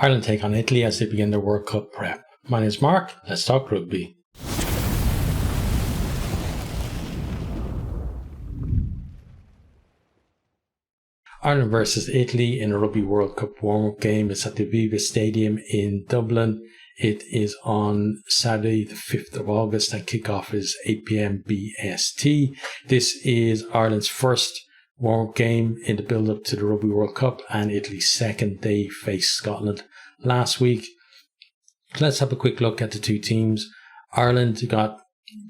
Ireland take on Italy as they begin their World Cup prep. My name is Mark, let's talk rugby. Ireland versus Italy in a Rugby World Cup warm-up game. It's at the Aviva Stadium in Dublin. It is on Saturday the 5th of August and kickoff is 8 p.m. BST. This is Ireland's first warm-up game in the build-up to the Rugby World Cup and Italy's second. They faced Scotland last week. Let's have a quick look at the two teams. Ireland got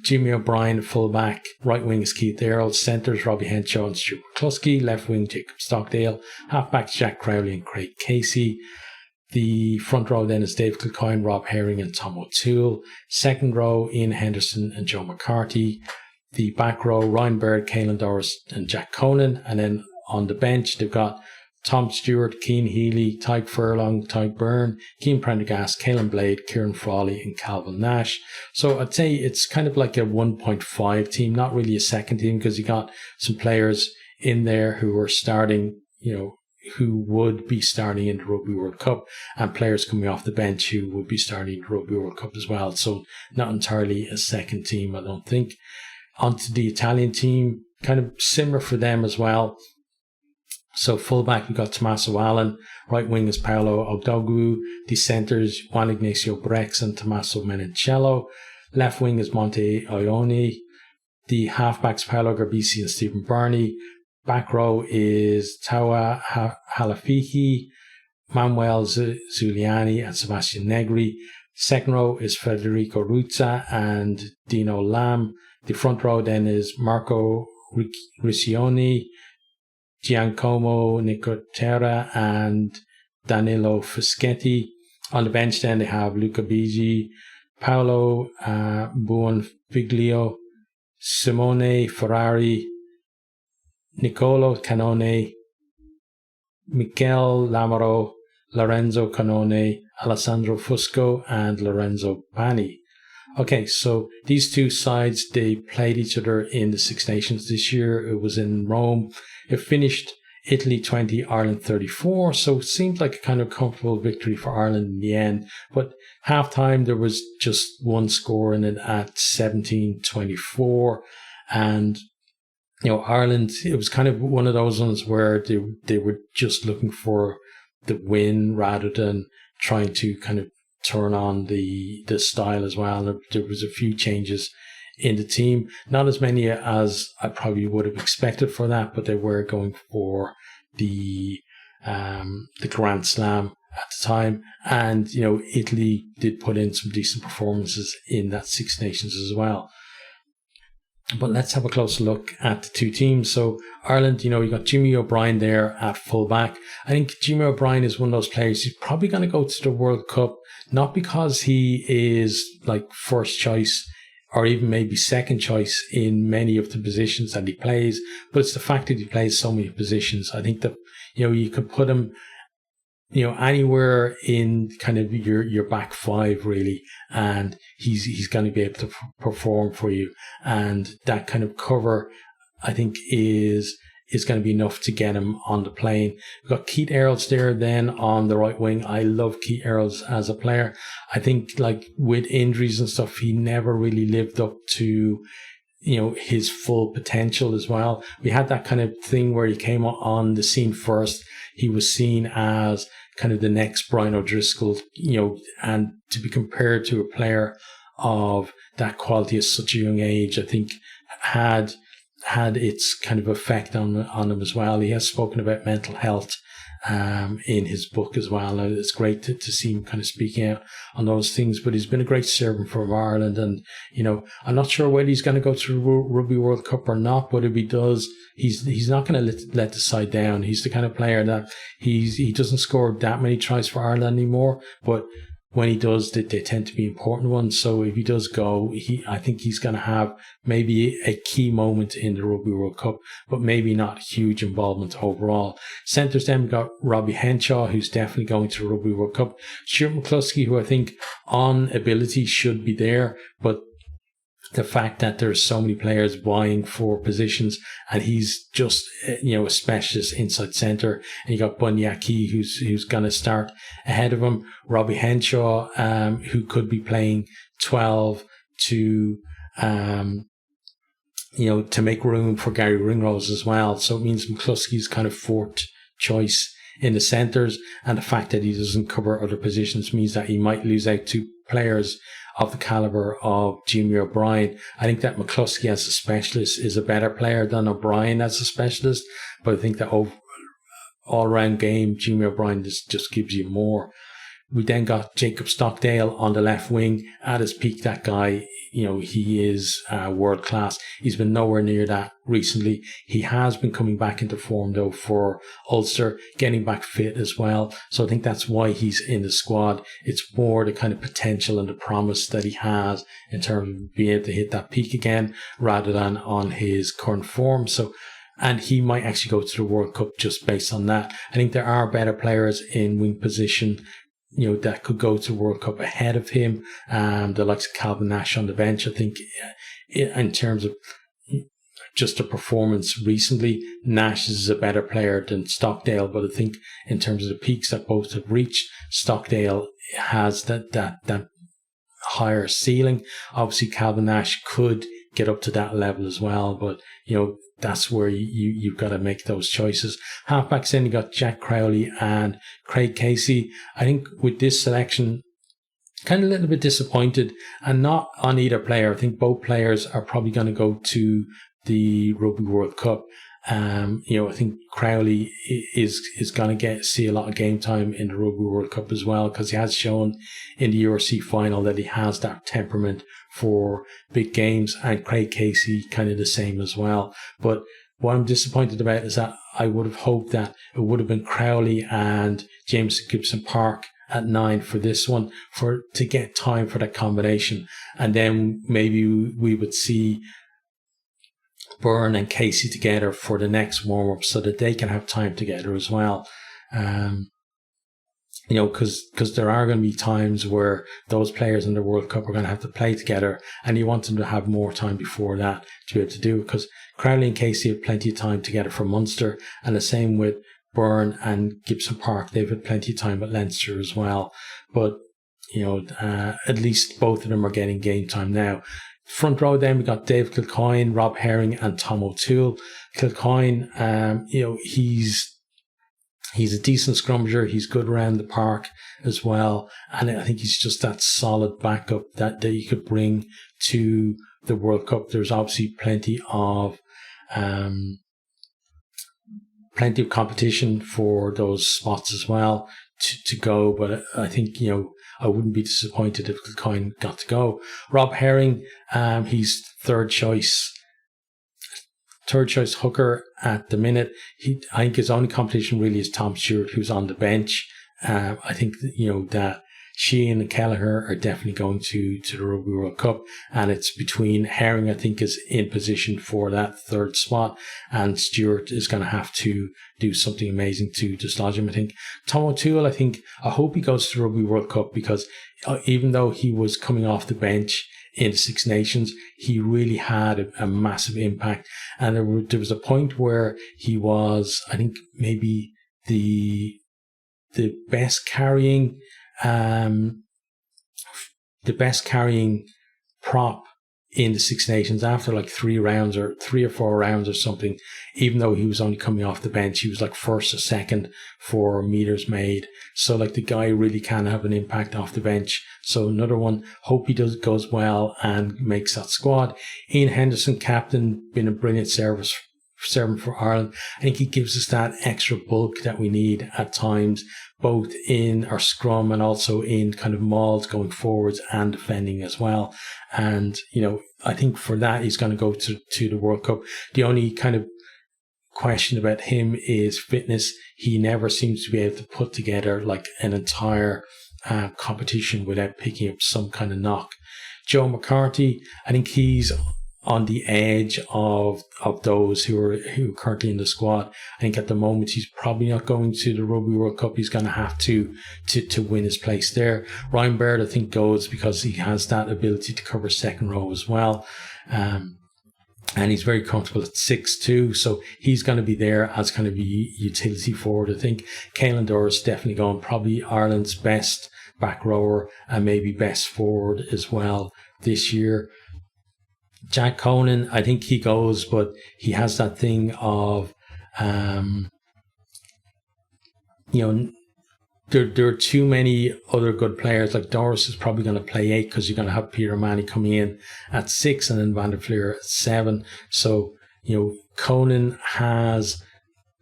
Jimmy O'Brien, fullback, right wing is Keith Earls, centres Robbie Henshaw and Stuart McCluskey, left wing Jacob Stockdale, halfbacks Jack Crowley and Craig Casey. The front row then is Dave Kilcoyne, Rob Herring and Tom O'Toole. Second row, Ian Henderson and Joe McCarthy. The back row, Ryan Baird, Caelan Doris and Jack Conan. And then on the bench, they've got Tom Stewart, Cian Healy, Tyke Furlong, Tyke Byrne, Cian Prendergast, Caelan Blade, Kieran Frawley and Calvin Nash. So I'd say it's kind of like a 1.5 team, not really a second team, because you got some players in there who are starting, who would be starting in the Rugby World Cup, and players coming off the bench who would be starting the Rugby World Cup as well. So not entirely a second team, I don't think. Onto the Italian team, kind of similar for them as well. So fullback, we've got Tommaso Allen. Right wing is Paolo Ogdogu. The centres, Juan Ignacio Brex and Tommaso Menoncello. Left wing is Monte Ione. The halfbacks, Paolo Garbisi and Stephen Barney. Back row is Tawa Halafihi, Manuel Zuliani and Sebastian Negri. Second row is Federico Ruzza and Dino Lam. The front row then is Marco Riccioni, Giacomo Nicotera and Danilo Fischetti. On the bench then they have Luca Bigi, Paolo Buonfiglio, Simone Ferrari, Nicolo Canone, Michele Lamaro, Lorenzo Canone, Alessandro Fusco and Lorenzo Pani. Okay, so these two sides, they played each other in the Six Nations this year. It was in Rome. It finished Italy 20, Ireland 34. So it seemed like a kind of comfortable victory for Ireland in the end. But halftime, there was just one score in it at 17-24. And, Ireland, it was kind of one of those ones where they were just looking for the win rather than trying to kind of turn on the style as well. There was a few changes in the team, not as many as I probably would have expected for that, but they were going for the Grand Slam at the time. And Italy did put in some decent performances in that Six Nations as well. But let's have a closer look at the two teams. So Ireland, you got Jimmy O'Brien there at fullback. I think Jimmy O'Brien is one of those players who's probably going to go to the World Cup, not because he is like first choice or even maybe second choice in many of the positions that he plays, but it's the fact that he plays so many positions. I think that, you could put him, anywhere in kind of your back five really, and he's going to be able to perform for you. And that kind of cover, I think, is going to be enough to get him on the plane. We've got Keith Earls there then on the right wing. I love Keith Earls as a player. I think like with injuries and stuff, he never really lived up to his full potential as well. We had that kind of thing where he came on the scene first. He was seen as kind of the next Brian O'Driscoll, and to be compared to a player of that quality at such a young age, I think had its kind of effect on him as well. He has spoken about mental health in his book as well. And it's great to see him kind of speaking out on those things, but he's been a great servant for Ireland. And, I'm not sure whether he's going to go to the Rugby World Cup or not, but if he does, he's not going to let the side down. He's the kind of player that he doesn't score that many tries for Ireland anymore, but when he does, they tend to be important ones. So if he does go, I think he's going to have maybe a key moment in the Rugby World Cup, but maybe not huge involvement overall. Centres then, we've got Robbie Henshaw, who's definitely going to the Rugby World Cup. Stuart McCluskey, who I think on ability should be there, but the fact that there's so many players vying for positions, and he's just, a specialist inside centre. And you got Bunyaki, who's going to start ahead of him. Robbie Henshaw, who could be playing 12 to, to make room for Gary Ringrose as well. So it means McCluskey's kind of fourth choice in the centres, and the fact that he doesn't cover other positions means that he might lose out to players of the caliber of Jimmy O'Brien. I think that McCluskey as a specialist is a better player than O'Brien as a specialist, but I think that all-round game, Jimmy O'Brien just gives you more. We then got Jacob Stockdale on the left wing. At his peak, that guy, he is world class. He's been nowhere near that recently. He has been coming back into form though for Ulster, getting back fit as well. So I think that's why he's in the squad. It's more the kind of potential and the promise that he has in terms of being able to hit that peak again rather than on his current form. And he might actually go to the World Cup just based on that. I think there are better players in wing position that could go to World Cup ahead of him. The likes of Calvin Nash on the bench. I think in terms of just a performance recently, Nash is a better player than Stockdale. But I think in terms of the peaks that both have reached, Stockdale has that higher ceiling. Obviously, Calvin Nash could get up to that level as well. But, that's where you've got to make those choices. Halfbacks then, you got Jack Crowley and Craig Casey. I think with this selection, kind of a little bit disappointed, and not on either player. I think both players are probably going to go to the Rugby World Cup. I think Crowley is going to see a lot of game time in the Rugby World Cup as well, because he has shown in the URC final that he has that temperament for big games, and Craig Casey kind of the same as well. But what I'm disappointed about is that I would have hoped that it would have been Crowley and Jameson Gibson Park at 9 for this one, to get time for that combination, and then maybe we would see Byrne and Casey together for the next warm-up so that they can have time together as well. Because there are going to be times where those players in the World Cup are going to have to play together, and you want them to have more time before that to be able to do it, because Crowley and Casey have plenty of time together for Munster, and the same with Byrne and Gibson Park. They've had plenty of time at Leinster as well. But, at least both of them are getting game time now. Front row then, we got Dave Kilcoyne, Rob Herring and Tom O'Toole. Kilcoyne, he's a decent scrummager. He's good around the park as well. And I think he's just that solid backup that you could bring to the World Cup. There's obviously plenty of competition for those spots as well to go. But I think, I wouldn't be disappointed if Kilcoyne got to go. Rob Herring, he's third choice hooker at the minute. I think his only competition really is Tom Stewart, who's on the bench. I think that Sheehan and Kelleher are definitely going to the Rugby World Cup, and it's between Herring, I think, is in position for that third spot, and Stewart is going to have to do something amazing to dislodge him. I think Tom O'Toole, I hope he goes to the Rugby World Cup, because even though he was coming off the bench in the Six Nations, he really had a massive impact, and there was a point where he was, I think, maybe the best carrying prop in the Six Nations after like 3 or 4 rounds or something. Even though he was only coming off the bench, he was like first or second for meters made. So the guy really can have an impact off the bench. So another one, hope he goes well and makes that squad. Ian Henderson, captain, been a brilliant servant for Ireland. I think he gives us that extra bulk that we need at times, both in our scrum and also in kind of mauls going forwards and defending as well. And, I think for that, he's going to go to the World Cup. The only kind of question about him is fitness. He never seems to be able to put together like an entire competition without picking up some kind of knock. Joe McCarthy, I think he's on the edge of those who are currently in the squad. I think at the moment he's probably not going to the Rugby World Cup. He's going to have to win his place there. Ryan Baird, I think, goes because he has that ability to cover second row as well. And he's very comfortable at 6'2", so he's going to be there as kind of a utility forward. I think Caelan Doris definitely going, probably Ireland's best back rower and maybe best forward as well this year. Jack Conan, I think he goes, but he has that thing of, there are too many other good players. Like Doris is probably going to play 8 because you're going to have Peter Manny coming in at 6 and then Van der Fleer at 7. So, Conan has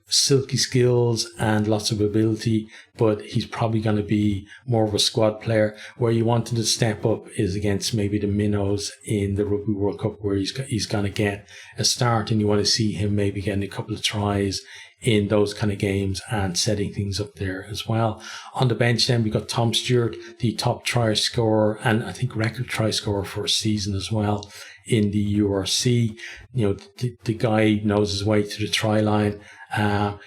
silky skills and lots of ability, but he's probably going to be more of a squad player. Where you want him to step up is against maybe the minnows in the Rugby World Cup, where he's going to get a start, and you want to see him maybe getting a couple of tries in those kind of games and setting things up there as well. On the bench then, we've got Tom Stewart, the top try scorer and I think record try scorer for a season as well in the URC. The guy knows his way to the try line.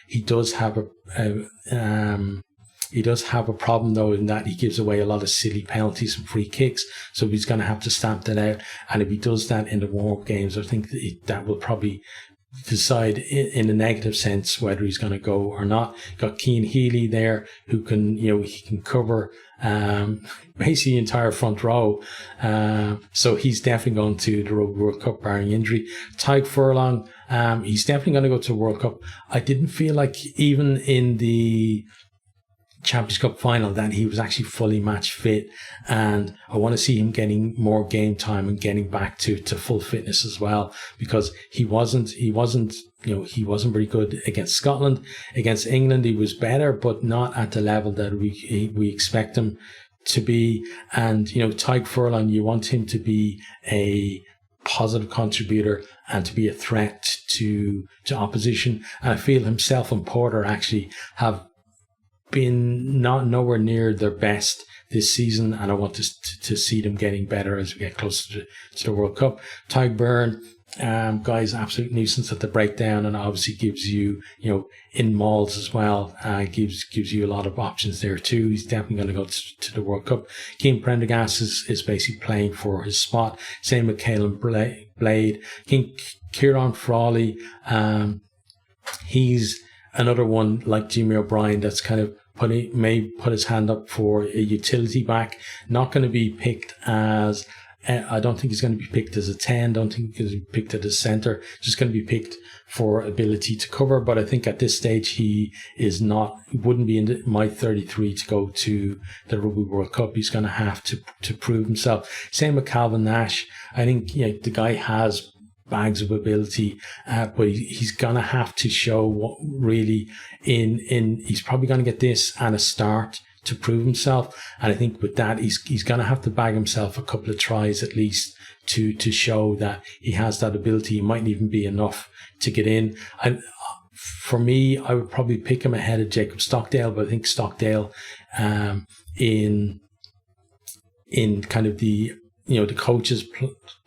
He does have a problem though, in that he gives away a lot of silly penalties and free kicks, so he's going to have to stamp that out. And if he does that in the warm-up games, I think that will probably decide in a negative sense whether he's going to go or not. Got Cian Healy there, who can, he can cover basically the entire front row. So he's definitely going to the Rugby World Cup barring injury. Tyke Furlong, he's definitely going to go to the World Cup. I didn't feel like even in the Champions Cup final that he was actually fully match fit, and I want to see him getting more game time and getting back to full fitness as well, because he wasn't very good against Scotland. Against England he was better, but not at the level that we expect him to be. And Tyke Furlong, you want him to be a positive contributor and to be a threat to opposition, and I feel himself and Porter actually have been nowhere near their best this season, and I want to see them getting better as we get closer to the World Cup. Tyg Byrne, guy's absolute nuisance at the breakdown, and obviously gives you, in mauls as well, gives you a lot of options there too. He's definitely going to go to the World Cup. Keane Prendergast is basically playing for his spot. Same with Caelan Blade. Kieran Frawley, he's another one like Jimmy O'Brien that's kind of may put his hand up for a utility back. Not going to be picked as, I don't think he's going to be picked as a 10. Don't think he's going to be picked as a centre. Just going to be picked for ability to cover. But I think at this stage he wouldn't be in my 33 to go to the Rugby World Cup. He's going to have to prove himself. Same with Calvin Nash. I think the guy has bags of ability, but he's gonna have to show what really he's probably gonna get this and a start to prove himself. And I think with that he's gonna have to bag himself a couple of tries at least to show that he has that ability. It mightn't even be enough to get in. And for me, I would probably pick him ahead of Jacob Stockdale, but I think Stockdale in kind of the coaches'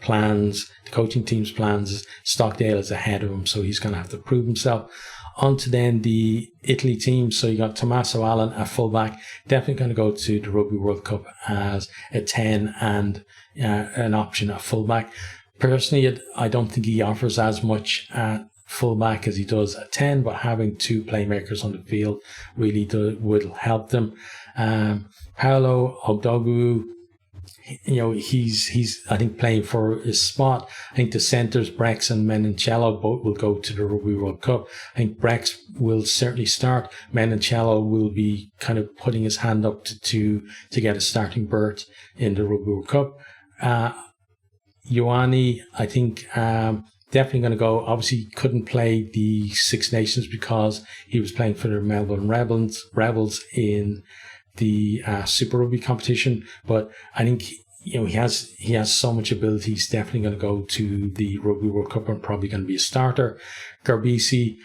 plans, the coaching team's plans, Stockdale is ahead of him, so he's going to have to prove himself. On to then the Italy team. So you got Tommaso Allen at fullback, definitely going to go to the Rugby World Cup as a 10 and an option at fullback. Personally, I don't think he offers as much at fullback as he does at 10, but having two playmakers on the field really will help them. Paolo Ogdogu, he's I think playing for his spot. I think the centres, Brex and Menoncello, both will go to the Rugby World Cup. I think Brex will certainly start. Menoncello will be kind of putting his hand up to get a starting berth in the Rugby World Cup. Ioane, I think definitely going to go. Obviously couldn't play the Six Nations because he was playing for the Melbourne Rebels in the Super Rugby competition, but I think he has so much ability. He's definitely going to go to the Rugby World Cup and probably going to be a starter. Garbisi,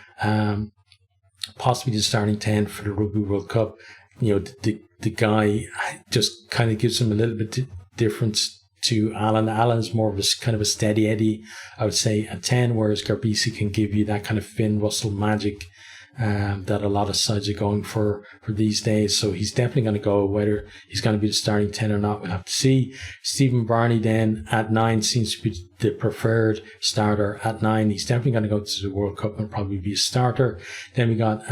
possibly the starting 10 for the Rugby World Cup. The guy just kind of gives him a little bit difference to Alan. Alan's more of a kind of a steady Eddie, I would say, at 10, whereas Garbisi can give you that kind of Finn Russell magic that a lot of sides are going for these days. So he's definitely going to go. Whether he's going to be the starting 10 or not, we'll have to see. Stephen Barney then at 9 seems to be the preferred starter at 9. He's definitely going to go to the World Cup and probably be a starter. Then we got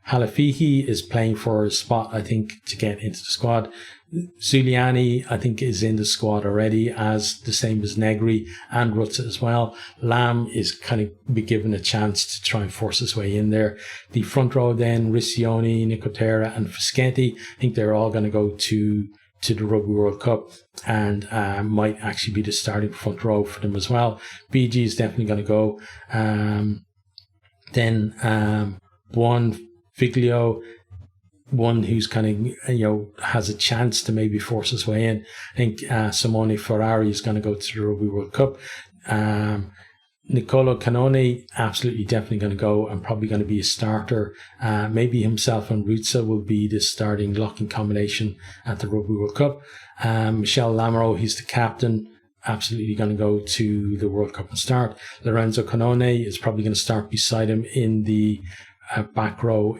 Halafihi is playing for a spot, I think, to get into the squad. Zuliani, I think, is in the squad already, as the same as Negri and Rutza as well. Lam is kind of be given a chance to try and force his way in there. The front row then, Riccioni, Nicotera and Fischetti, I think they're all going to go to the Rugby World Cup and might actually be the starting front row for them as well. BG is definitely going to go. Then Juan Figlio, one who's kind of, has a chance to maybe force his way in. I think Simone Ferrari is going to go to the Rugby World Cup. Nicolo Canone, absolutely definitely going to go and probably going to be a starter. Maybe himself and Rutza will be the starting locking combination at the Rugby World Cup. Michel Lamoureux, he's the captain, absolutely going to go to the World Cup and start. Lorenzo Canone is probably going to start beside him in the back row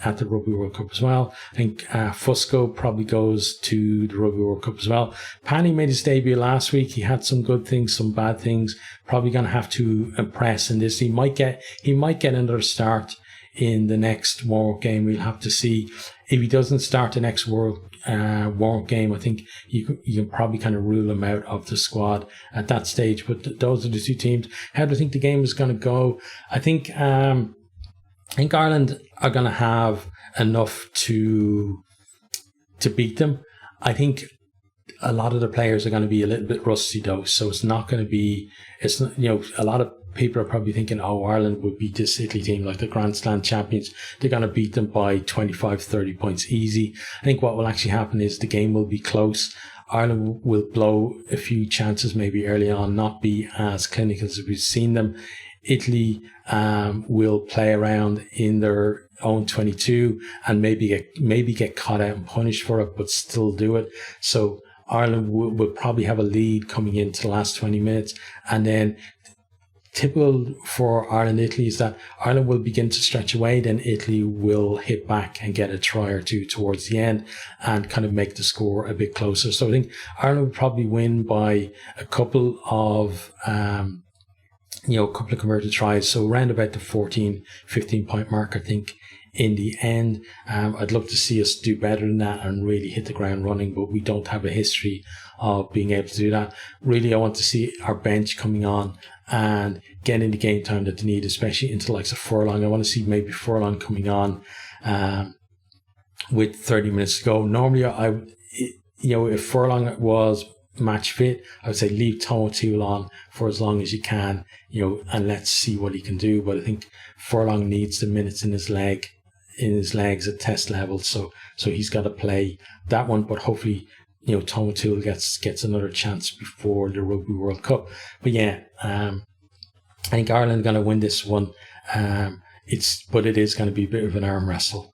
at the Rugby World Cup as well. I think Fusco probably goes to the Rugby World Cup as well. Pani made his debut last week. He had some good things, some bad things. Probably going to have to impress in this. He might get another start in the next warm-up game. We'll have to see. If he doesn't start the next warm-up game, I think you can probably kind of rule him out of the squad at that stage. But those are the two teams. How do I think the game is going to go? I think Ireland are going to have enough to beat them. I think a lot of the players are going to be a little bit rusty though, so it's not going to be. It's not, a lot of people are probably thinking, oh, Ireland would beat this Italy team like the Grand Slam champions. They're going to beat them by 25, 30 points easy. I think what will actually happen is the game will be close. Ireland will blow a few chances maybe early on, not be as clinical as we've seen them. Italy will play around in their own 22 and maybe get caught out and punished for it, but still do it. So Ireland will probably have a lead coming into the last 20 minutes. And then typical for Ireland-Italy is that Ireland will begin to stretch away, then Italy will hit back and get a try or two towards the end and kind of make the score a bit closer. So I think Ireland will probably win by a couple of converted tries. So around about the 14, 15 point mark, I think, in the end. I'd love to see us do better than that and really hit the ground running, but we don't have a history of being able to do that. Really, I want to see our bench coming on and getting the game time that they need, especially into the likes of Furlong. I want to see maybe Furlong coming on with 30 minutes to go. Normally, if Furlong was match fit, I would say leave Tom O'Toole on for as long as you can, and let's see what he can do. But I think Furlong needs the minutes in his legs at test level, so he's got to play that one. But hopefully, Tom O'Toole gets another chance before the Rugby World Cup. But yeah, I think Ireland are going to win this one. It is going to be a bit of an arm wrestle.